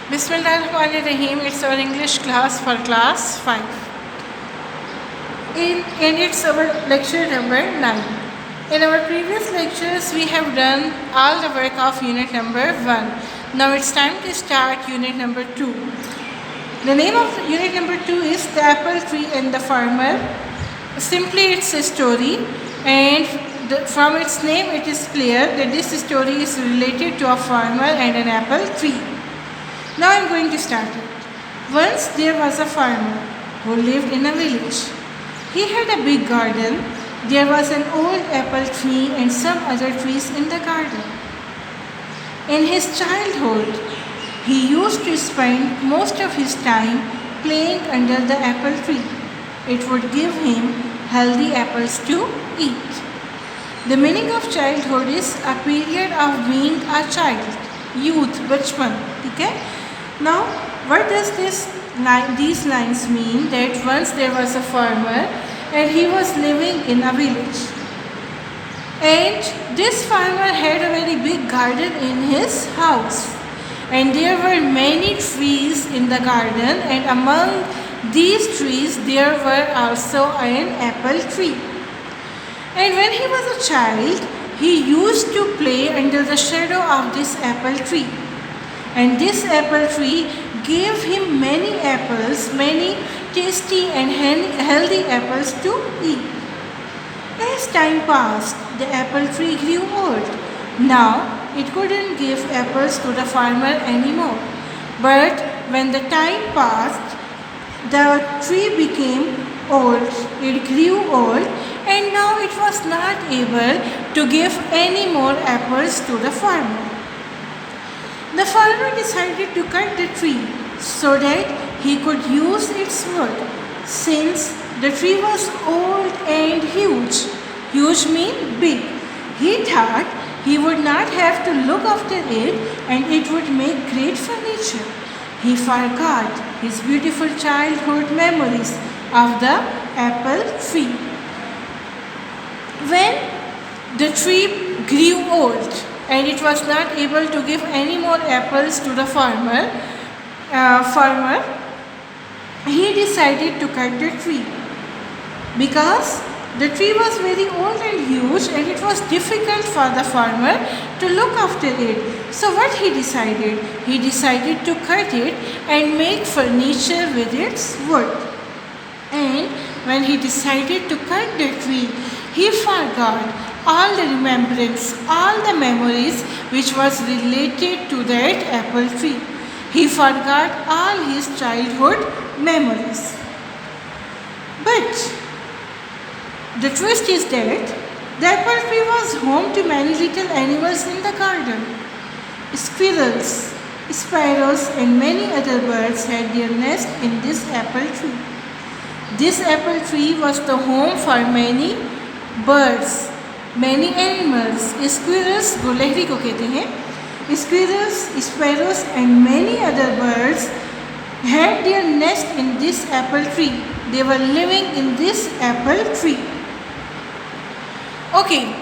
Bismillahirrahmanirrahim. It's our English class for class 5. And it's our lecture number 9. In our previous lectures, we have done all the work of unit number 1. Now it's time to start unit number 2. The name of unit number 2 is The Apple Tree and the Farmer. Simply it's a story, and from its name it is clear that this story is related to a farmer and an apple tree. Now I am going to start it. Once there was a farmer who lived in a village. He had a big garden. There was an old apple tree and some other trees in the garden. In his childhood, he used to spend most of his time playing under the apple tree. It would give him healthy apples to eat. The meaning of childhood is a period of being a child, youth, bachpan. Okay? Now, what does these lines mean? That once there was a farmer and he was living in a village. And this farmer had a very big garden in his house. And there were many trees in the garden, and among these trees there were also an apple tree. And when he was a child, he used to play under the shadow of this apple tree. And this apple tree gave him many apples, many tasty and healthy apples to eat. As time passed, the apple tree grew old. Now, it couldn't give apples to the farmer anymore. But when the time passed, the tree became old, it grew old, and now it was not able to give any more apples to the farmer. The farmer decided to cut the tree so that he could use its wood. Since the tree was old and huge, huge means big, he thought he would not have to look after it and it would make great furniture. He forgot his beautiful childhood memories of the apple tree. When the tree grew old and it was not able to give any more apples to the farmer, he decided to cut the tree because the tree was very old and huge and it was difficult for the farmer to look after it. So what he decided? He decided to cut it and make furniture with its wood. And when he decided to cut the tree, he forgot all the remembrance, all the memories which was related to that apple tree. He forgot all his childhood memories. But the twist is that the apple tree was home to many little animals in the garden. Squirrels, sparrows and many other birds had their nest in this apple tree. This apple tree was the home for many birds, many animals. Squirrels, गुलहरी को कहते हैं. Squirrels, sparrows and many other birds had their nest in this apple tree. They were living in this apple tree. Okay.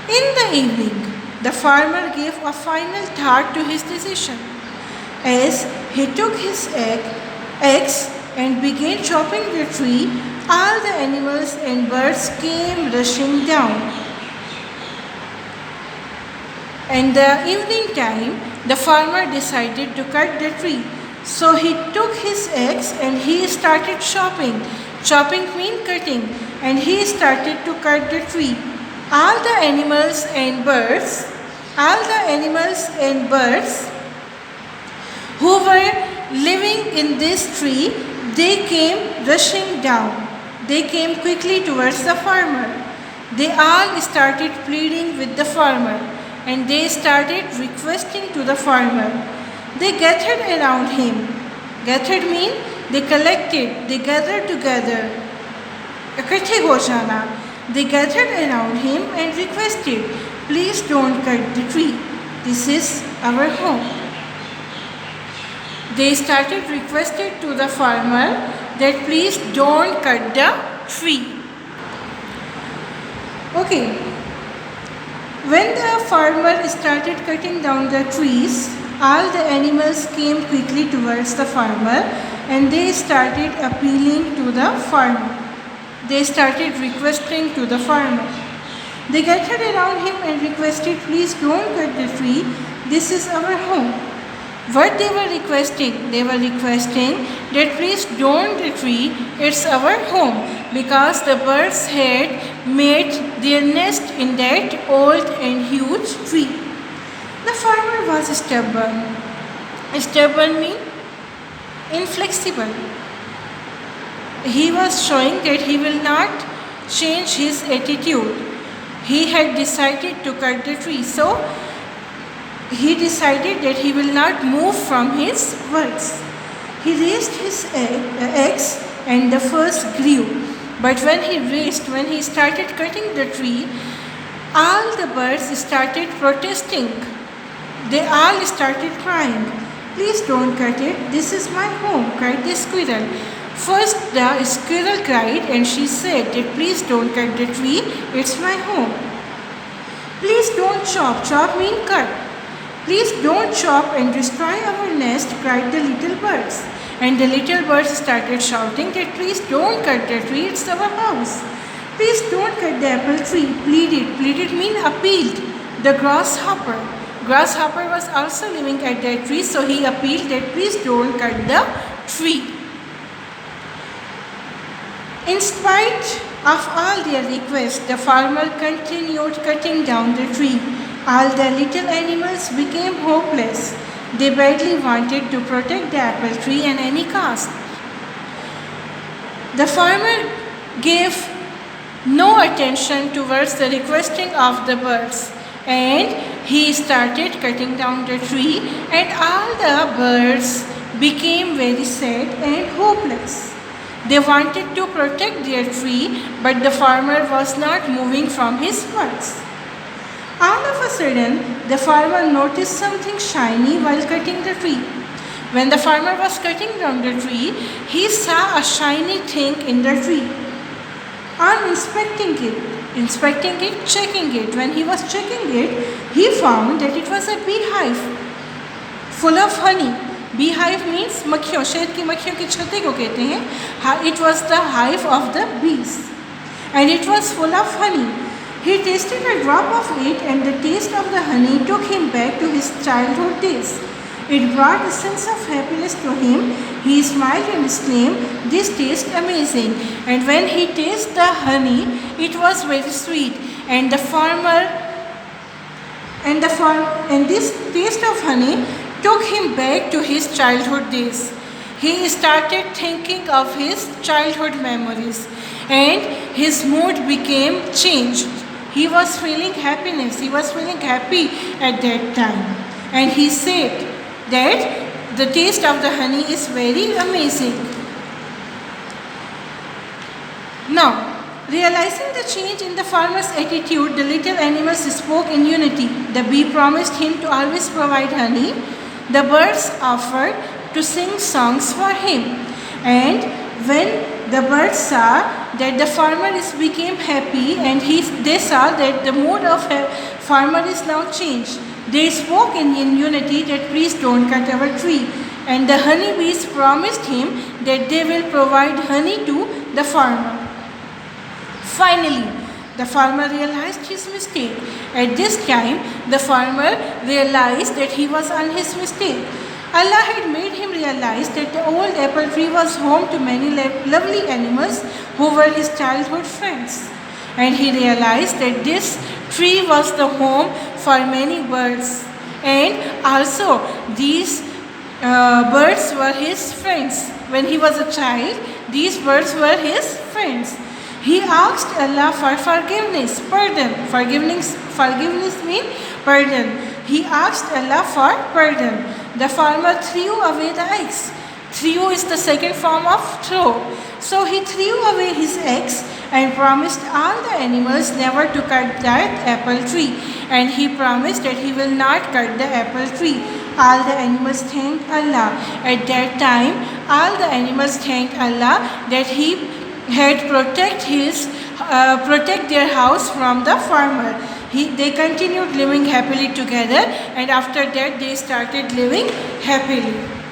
In the evening, the farmer gave a final thought to his decision. As he took his axe and began chopping the tree, all the animals and birds came rushing down. And the evening time, the farmer decided to cut the tree. So he took his axe and he started chopping. Chopping means cutting. And he started to cut the tree. All the animals and birds who were living in this tree, they came rushing down. They came quickly towards the farmer. They all started pleading with the farmer and they started requesting to the farmer. They gathered around him. Gathered means they collected, they gathered together. इकट्ठे हो जाना. They gathered around him and requested, please don't cut the tree. This is our home. They started requested to the farmer that please don't cut the tree. Okay. When the farmer started cutting down the trees, all the animals came quickly towards the farmer and they started appealing to the farmer. They started requesting to the farmer. They gathered around him and requested, please don't cut the tree, this is our home. What they were requesting? They were requesting that please don't the tree, it's our home, because the birds had made their nest in that old and huge tree. The farmer was stubborn. Stubborn means inflexible. He was showing that he will not change his attitude. He had decided to cut the tree, so he decided that he will not move from his words. He raised his axe and the first grew. But when he started cutting the tree, all the birds started protesting. They all started crying. Please don't cut it, this is my home, cried the squirrel. First the squirrel cried and she said that please don't cut the tree, it's my home. Please don't chop, chop means cut. Please don't chop and destroy our nest, cried the little birds. And the little birds started shouting that please don't cut the tree, it's our house. Please don't cut the apple tree, pleaded. Pleaded means appealed. The grasshopper. Grasshopper was also living at that tree, so he appealed that please don't cut the tree. In spite of all their requests, the farmer continued cutting down the tree. All the little animals became hopeless. They badly wanted to protect the apple tree at any cost. The farmer gave no attention towards the requesting of the birds, and he started cutting down the tree, and all the birds became very sad and hopeless. They wanted to protect their tree, but the farmer was not moving from his words. All of a sudden, the farmer noticed something shiny while cutting the tree. When the farmer was cutting down the tree, he saw a shiny thing in the tree. On inspecting it, checking it, when he was checking it, he found that it was a beehive full of honey. Beehive means मक्खियों, शहद की मक्खियों की छत्ते को कहते हैं. It was the hive of the bees, and it was full of honey. He tasted a drop of it, and the taste of the honey took him back to his childhood days. It brought a sense of happiness to him. He smiled and exclaimed, "This tastes amazing." And when he tasted the honey, it was very sweet. And this taste of honey took him back to his childhood days. He started thinking of his childhood memories, and his mood became changed. He was feeling happiness. He was feeling happy at that time. And he said that the taste of the honey is very amazing. Now, realizing the change in the farmer's attitude, the little animals spoke in unity. The bee promised him to always provide honey. The birds offered to sing songs for him. And when the birds saw that the farmer became happy, and they saw that the mood of a farmer is now changed, they spoke in unity that please don't cut our tree. And the honeybees promised him that they will provide honey to the farmer. Finally, the farmer realized his mistake. At this time, the farmer realized that he was on his mistake. Allah had made him realize that the old apple tree was home to many lovely animals who were his childhood friends. And he realized that this tree was the home for many birds. And also, these birds were his friends. When he was a child, these birds were his friends. He asked Allah for forgiveness, pardon. Forgiveness means pardon. He asked Allah for pardon. The farmer threw away the axe. Threw is the second form of throw. So he threw away his axe and promised all the animals never to cut that apple tree. And he promised that he will not cut the apple tree. All the animals thanked Allah. At that time, all the animals thanked Allah that He had protect their house from the farmer. they continued living happily together, and after that they started living happily.